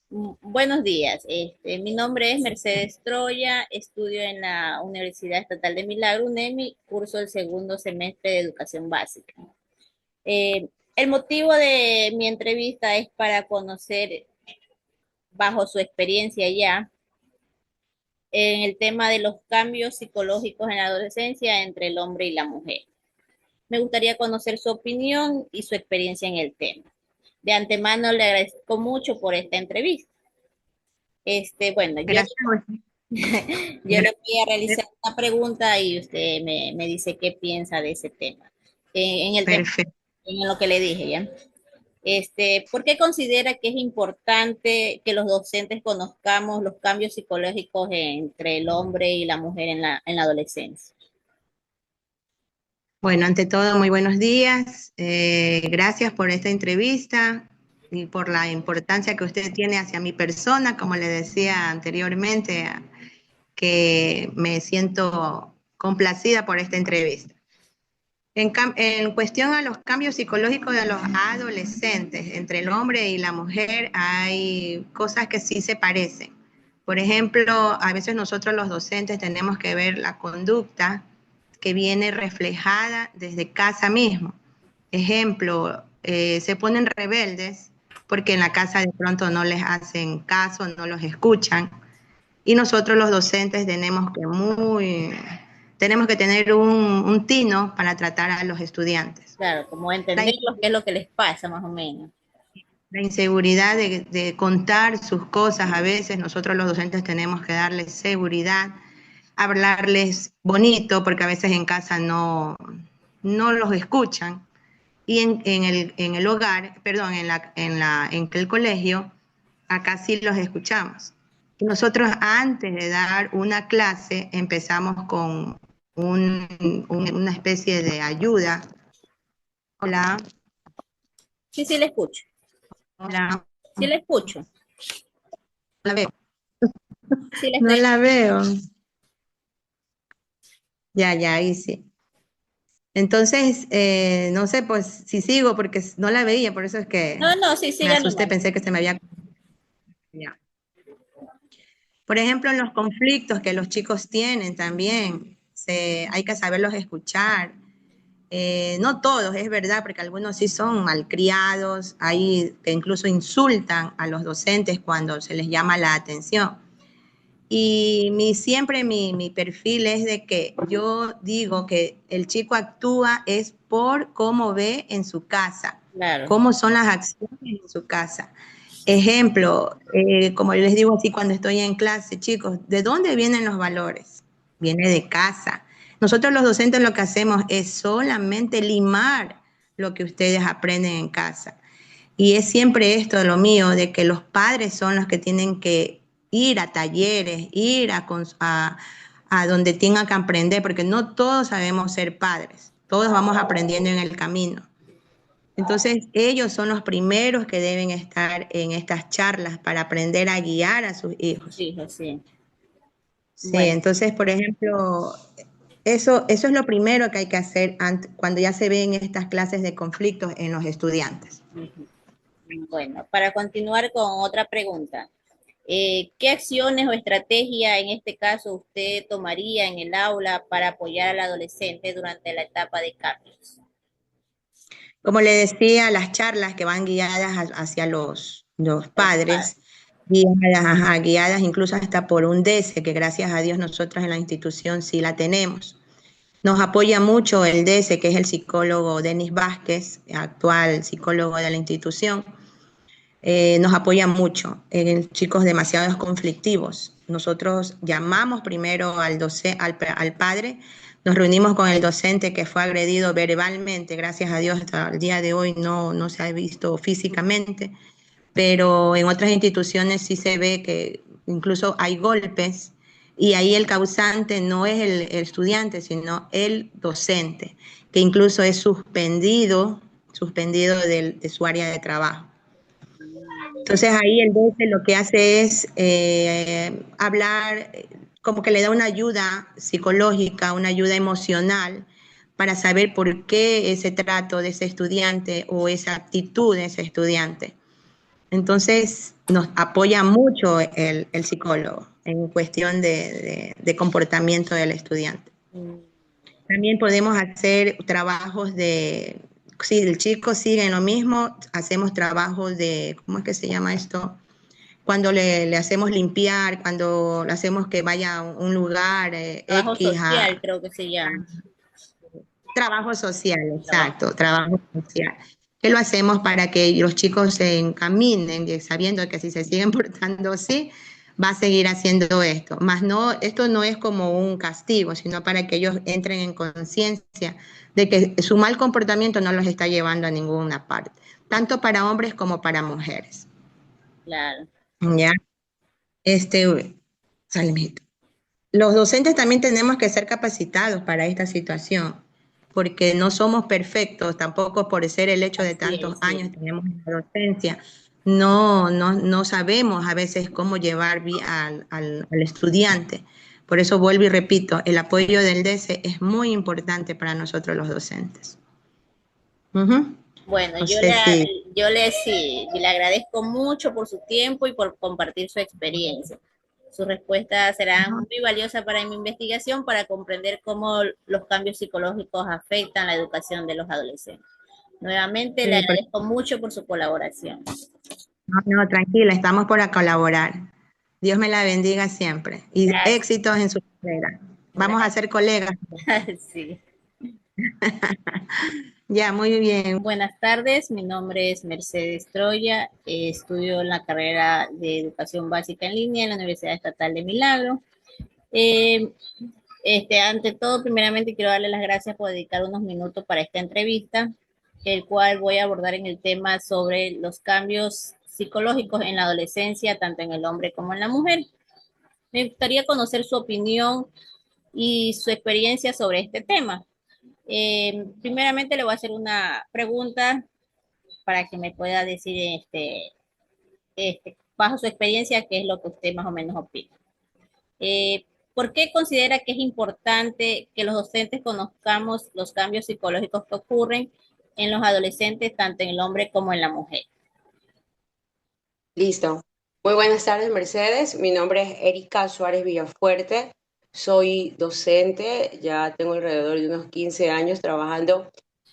Buenos días. Mi nombre es Mercedes Troya, estudio en la Universidad Estatal de Milagro, UNEMI, curso el segundo semestre de Educación Básica. El motivo de mi entrevista es para conocer, bajo su experiencia ya, en el tema de los cambios psicológicos en la adolescencia entre el hombre y la mujer. Me gustaría conocer su opinión y su experiencia en el tema. De antemano le agradezco mucho por esta entrevista. Bueno, yo Gracias. Yo le voy a realizar una pregunta y usted me dice qué piensa de ese tema. En el tema, Perfecto. en lo que le dije ya. ¿Por qué considera que es importante que los docentes conozcamos los cambios psicológicos entre el hombre y la mujer en la adolescencia? Bueno, ante todo, muy buenos días. Gracias por esta entrevista y por la importancia que usted tiene hacia mi persona. Como le decía anteriormente, que me siento complacida por esta entrevista. En cuestión a los cambios psicológicos de los adolescentes, entre el hombre y la mujer, hay cosas que sí se parecen. Por ejemplo, a veces nosotros los docentes tenemos que ver la conducta que viene reflejada desde casa mismo. Ejemplo, se ponen rebeldes porque en la casa de pronto no les hacen caso, no los escuchan. Y nosotros los docentes tenemos que tener un tino para tratar a los estudiantes. Claro, como La, entender lo que es lo que les pasa más o menos. la inseguridad de contar sus cosas, a veces nosotros los docentes tenemos que darles seguridad, hablarles bonito, porque a veces en casa no los escuchan. Y en el hogar, perdón, en el colegio, acá sí los escuchamos. Y nosotros antes de dar una clase empezamos con una especie de ayuda. Hola, Sí, sí, le escucho. hola, Sí, le escucho. la veo. Sí, le No estoy. la veo. Ya, ahí sí. Entonces, no sé, pues si sigo porque no la veía, por eso es que No, no, sí, me siga asusté, nomás. pensé que se me había... Ya. Por ejemplo, en los conflictos que los chicos tienen también, hay que saberlos escuchar. No todos, es verdad, porque algunos sí son malcriados, hay que incluso insultan a los docentes cuando se les llama la atención. Y siempre mi perfil es de que yo digo que el chico actúa es por cómo ve en su casa, Claro. cómo son las acciones en su casa. Ejemplo, como yo les digo así cuando estoy en clase, chicos, ¿de dónde vienen los valores? Viene de casa. Nosotros los docentes lo que hacemos es solamente limar lo que ustedes aprenden en casa. Y es siempre esto lo mío, de que los padres son los que tienen que ir a talleres, ir a donde tengan que aprender, porque no todos sabemos ser padres, todos vamos aprendiendo en el camino. Entonces, ellos son los primeros que deben estar en estas charlas para aprender a guiar a sus hijos. Sí, sí. Sí, Bueno, entonces, por ejemplo, eso es lo primero que hay que hacer cuando ya se ven estas clases de conflictos en los estudiantes. ujú. Bueno, para continuar con otra pregunta. ¿Qué acciones o estrategia en este caso usted tomaría en el aula para apoyar al adolescente durante la etapa de cambios? Como le decía, las charlas que van guiadas hacia los Los padres. padres, guiadas, ajá, guiadas incluso hasta por un DC, que gracias a Dios nosotras en la institución sí la tenemos. Nos apoya mucho el DC, que es el psicólogo Denis Vázquez, actual psicólogo de la institución. Nos apoya mucho en chicos demasiados conflictivos. Nosotros llamamos primero al padre, nos reunimos con el docente que fue agredido verbalmente, gracias a Dios hasta el día de hoy no se ha visto físicamente, pero en otras instituciones sí se ve que incluso hay golpes y ahí el causante no es el estudiante, sino el docente, que incluso es suspendido de su área de trabajo. Entonces ahí el docente lo que hace es hablar, como que le da una ayuda psicológica, una ayuda emocional para saber por qué ese trato de ese estudiante o esa actitud de ese estudiante. Entonces, nos apoya mucho el psicólogo en cuestión de comportamiento del estudiante. Mm. También podemos hacer trabajos de, si el chico sigue en lo mismo, hacemos trabajos de, ¿cómo es que se llama esto? Cuando le hacemos limpiar, cuando le hacemos que vaya a un lugar Trabajo X social, a creo que se llama. trabajo social, Trabajo. exacto, trabajo social. Que lo hacemos para que los chicos se encaminen, sabiendo que si se siguen portando así, va a seguir haciendo esto. Más no, esto no es como un castigo, sino para que ellos entren en conciencia de que su mal comportamiento no los está llevando a ninguna parte, tanto para hombres como para mujeres. Claro. ¿Ya? Este, Salmito. Los docentes también tenemos que ser capacitados para esta situación, porque no somos perfectos, tampoco por ser el hecho de Así tantos es, años sí. tenemos la docencia. No sabemos a veces cómo llevar al estudiante. Por eso vuelvo y repito, el apoyo del DC es muy importante para nosotros los docentes. Ujú. Bueno, No sé si sí, le agradezco mucho por su tiempo y por compartir su experiencia. Sus respuestas serán muy valiosas para mi investigación para comprender cómo los cambios psicológicos afectan la educación de los adolescentes. Nuevamente le sí, agradezco mucho por su colaboración. no, tranquila, estamos para colaborar. Dios me la bendiga siempre y Gracias. éxitos en su carrera. Vamos a Gracias. ser colegas. Sí. Ya, muy bien. Buenas tardes, mi nombre es Mercedes Troya, estudio en la carrera de Educación Básica en Línea en la Universidad Estatal de Milagro. Eh, ante todo, primeramente quiero darle las gracias por dedicar unos minutos para esta entrevista, el cual voy a abordar en el tema sobre los cambios psicológicos en la adolescencia, tanto en el hombre como en la mujer. Me gustaría conocer su opinión y su experiencia sobre este tema. Primeramente le voy a hacer una pregunta para que me pueda decir bajo su experiencia qué es lo que usted más o menos opina. Eh, ¿Por qué considera que es importante que los docentes conozcamos los cambios psicológicos que ocurren en los adolescentes, tanto en el hombre como en la mujer? Listo. Muy buenas tardes, Mercedes. Mi nombre es Erika Suárez Villafuerte. Soy docente, ya tengo alrededor de unos 15 años trabajando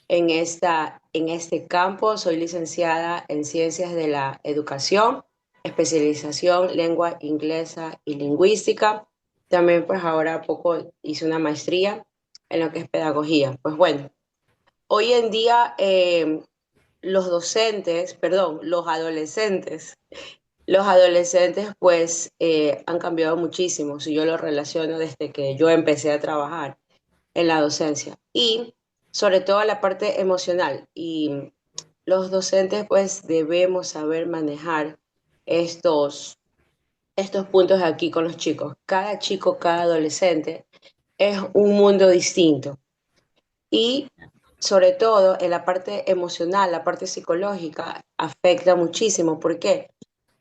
en este campo. Soy licenciada en Ciencias de la Educación, especialización lengua inglesa y lingüística. También pues ahora poco hice una maestría en lo que es pedagogía. Pues bueno, hoy en día los docentes, perdón, los adolescentes pues han cambiado muchísimo, si yo lo relaciono desde que yo empecé a trabajar en la docencia y sobre todo la parte emocional. Y los docentes pues debemos saber manejar estos, estos puntos aquí con los chicos. Cada chico, cada adolescente es un mundo distinto y sobre todo en la parte emocional, la parte psicológica, afecta muchísimo. ¿Por qué?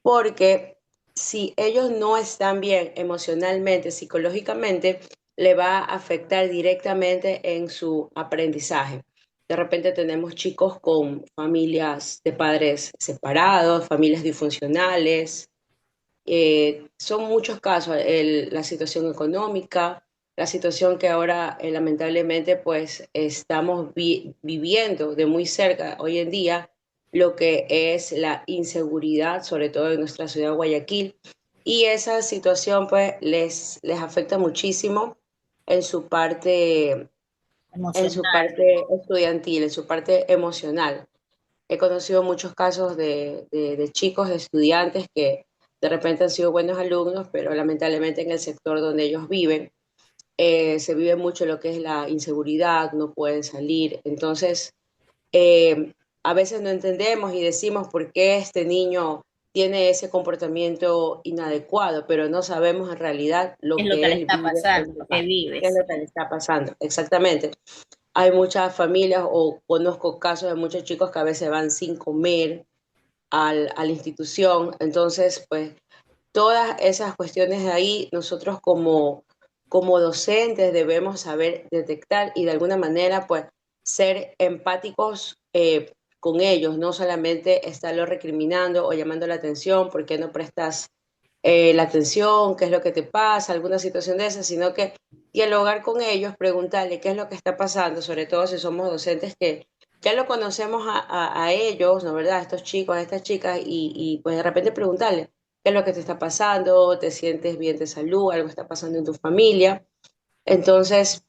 Porque si ellos no están bien emocionalmente, psicológicamente, le va a afectar directamente en su aprendizaje. De repente tenemos chicos con familias de padres separados, familias disfuncionales, son muchos casos, la situación económica, la situación que ahora lamentablemente pues estamos viviendo de muy cerca hoy en día, lo que es la inseguridad, sobre todo en nuestra ciudad de Guayaquil, y esa situación pues les afecta muchísimo en su parte, en su Emocional. parte estudiantil, en su parte emocional. He conocido muchos casos de chicos, de estudiantes que de repente han sido buenos alumnos, pero lamentablemente en el sector donde ellos viven se vive mucho lo que es la inseguridad, no pueden salir. Entonces, a veces no entendemos y decimos por qué este niño tiene ese comportamiento inadecuado, pero no sabemos en realidad ¿Qué lo es lo que que le él está vive en pasando, su lo que casa, qué es vives? lo que le está pasando. Exactamente. Hay muchas familias o conozco casos de muchos chicos que a veces van sin comer a la institución. Entonces, pues todas esas cuestiones de ahí, nosotros como docentes debemos saber detectar y de alguna manera, pues, ser empáticos con ellos, no solamente estarlo recriminando o llamando la atención, ¿por qué no prestas la atención? ¿Qué es lo que te pasa? Alguna situación de esa, sino que dialogar con ellos, preguntarle qué es lo que está pasando, sobre todo si somos docentes que ya lo conocemos a ellos, ¿no verdad? A estos chicos, a estas chicas, pues de repente preguntarle qué es lo que te está pasando, te sientes bien de salud, algo está pasando en tu familia. Entonces,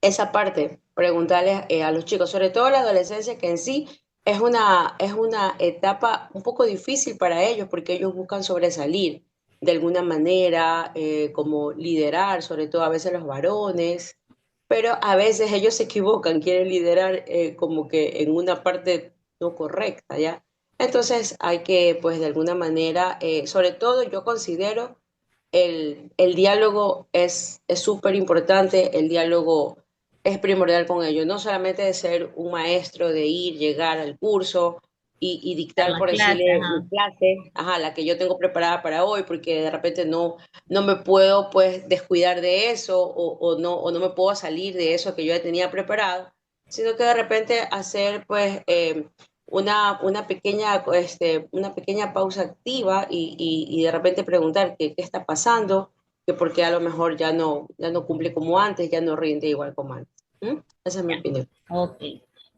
esa parte, preguntarles a los chicos, sobre todo la adolescencia, que en sí es una etapa un poco difícil para ellos porque ellos buscan sobresalir de alguna manera, como liderar, sobre todo a veces los varones, pero a veces ellos se equivocan, quieren liderar como que en una parte no correcta, ¿ya? Entonces hay que, pues de alguna manera, sobre todo yo considero el diálogo es súper importante, el diálogo es primordial con ellos, no solamente de ser un maestro, de ir, llegar al curso y Dar dictar, la por clase, decirle, mi ajá. clase, ajá, la que yo tengo preparada para hoy, porque de repente no me puedo pues descuidar de eso o no me puedo salir de eso que yo ya tenía preparado, sino que de repente hacer pues una pequeña pausa activa y de repente preguntar qué está pasando, que por qué a lo mejor ya no cumple como antes, ya no rinde igual como antes. ¿Mm? Esa es mi Ya. opinión. Ok,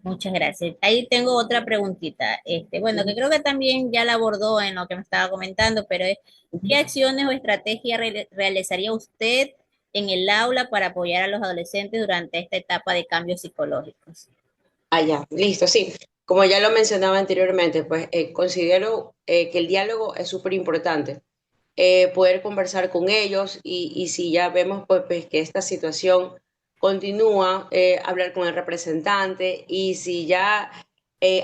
muchas gracias. Ahí tengo otra preguntita. Bueno, que Ujú, creo que también ya la abordó en lo que me estaba comentando, pero es, ¿qué ujú. acciones o estrategias realizaría usted en el aula para apoyar a los adolescentes durante esta etapa de cambios psicológicos? Ah, ya, listo, sí. Como ya lo mencionaba anteriormente, pues considero que el diálogo es súper importante. Poder conversar con ellos y si ya vemos pues, que esta situación continúa, hablar con el representante y si ya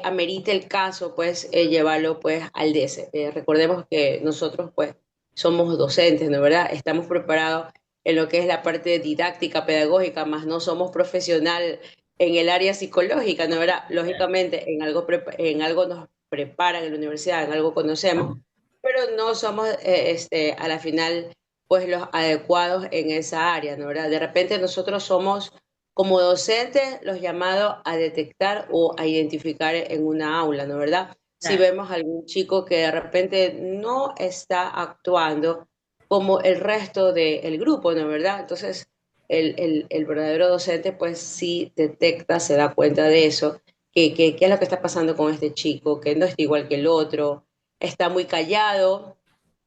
amerita el caso, pues llevarlo pues al DS. Recordemos que nosotros pues somos docentes, ¿no verdad? Estamos preparados en lo que es la parte didáctica, pedagógica, más no somos profesional en el área psicológica, ¿no verdad? Lógicamente en algo nos preparan en la universidad, en algo conocemos, pero no somos a la final pues los adecuados en esa área, ¿no verdad? De repente nosotros somos como docentes los llamados a detectar o a identificar en una aula, ¿no verdad? Si Claro. vemos algún chico que de repente no está actuando como el resto del grupo, ¿no verdad? Entonces el verdadero docente pues sí detecta, se da cuenta de eso, qué es lo que está pasando con este chico, que no está igual que el otro, está muy callado,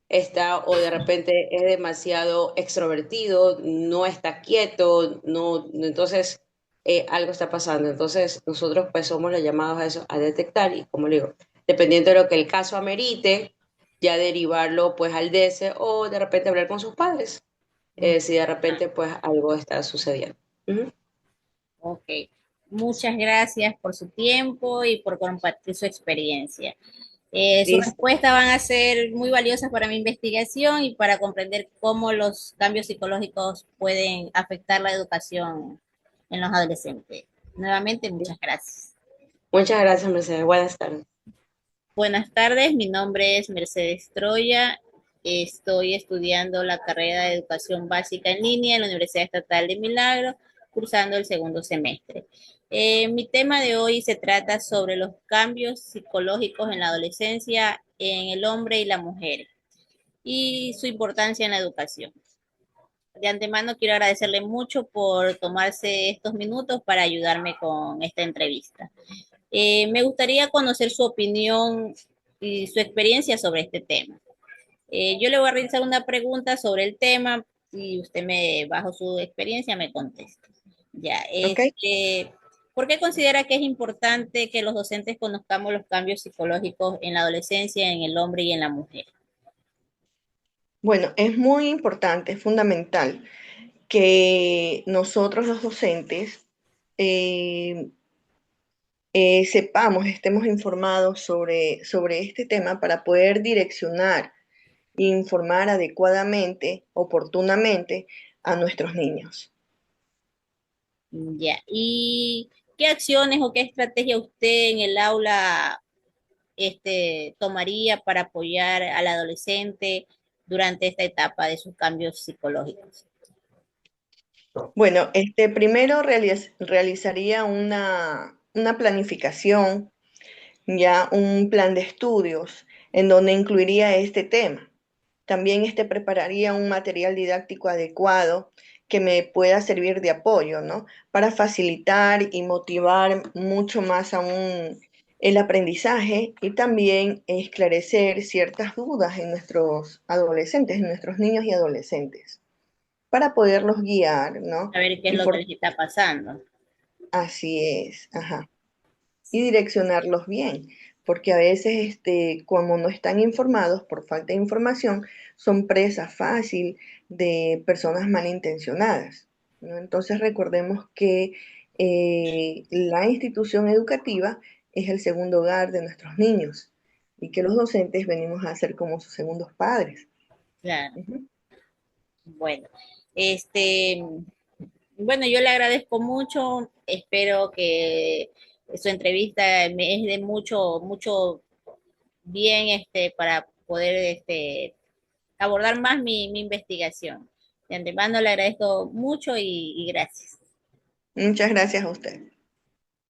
está o de repente es demasiado extrovertido, no está quieto, entonces algo está pasando. Entonces nosotros pues somos los llamados a eso, a detectar y como le digo, dependiendo de lo que el caso amerite, ya derivarlo pues al DS o de repente hablar con sus padres, si de repente pues algo está sucediendo. Ujú. Ok, muchas gracias por su tiempo y por compartir su experiencia. Sus Listo. respuestas van a ser muy valiosas para mi investigación y para comprender cómo los cambios psicológicos pueden afectar la educación en los adolescentes. Nuevamente, muchas gracias. Muchas gracias, Mercedes. Buenas tardes. Buenas tardes, mi nombre es Mercedes Troya. Estoy estudiando la carrera de Educación Básica en línea en la Universidad Estatal de Milagro, cursando el segundo semestre. Mi tema de hoy se trata sobre los cambios psicológicos en la adolescencia en el hombre y la mujer y su importancia en la educación. De antemano quiero agradecerle mucho por tomarse estos minutos para ayudarme con esta entrevista. Me gustaría conocer su opinión y su experiencia sobre este tema. Yo le voy a realizar una pregunta sobre el tema y usted bajo su experiencia, me contesta. Ya, ¿Ok? ¿por qué considera que es importante que los docentes conozcamos los cambios psicológicos en la adolescencia, en el hombre y en la mujer? Bueno, es muy importante, es fundamental que nosotros los docentes eh, sepamos, estemos informados sobre este tema para poder direccionar e informar adecuadamente, oportunamente a nuestros niños. Ya, ¿y qué acciones o qué estrategia usted en el aula tomaría para apoyar al adolescente durante esta etapa de sus cambios psicológicos? Bueno, primero realizaría una planificación ya un plan de estudios en donde incluiría este tema. También prepararía un material didáctico adecuado que me pueda servir de apoyo, ¿no? Para facilitar y motivar mucho más aún el aprendizaje y también esclarecer ciertas dudas en nuestros adolescentes, en nuestros niños y adolescentes, para poderlos guiar, ¿no? A ver qué es Y lo que les está pasando. así es, ajá. Y direccionarlos bien, porque a veces, como no están informados por falta de información, son presa fácil de personas malintencionadas, ¿no? Entonces recordemos que la institución educativa es el segundo hogar de nuestros niños y que los docentes venimos a ser como sus segundos padres. Claro. Ujú. Bueno, este, bueno, yo le agradezco mucho. Espero que su entrevista me es de mucho bien, para poder, abordar más mi investigación. De antemano le agradezco mucho y gracias. Muchas gracias a usted.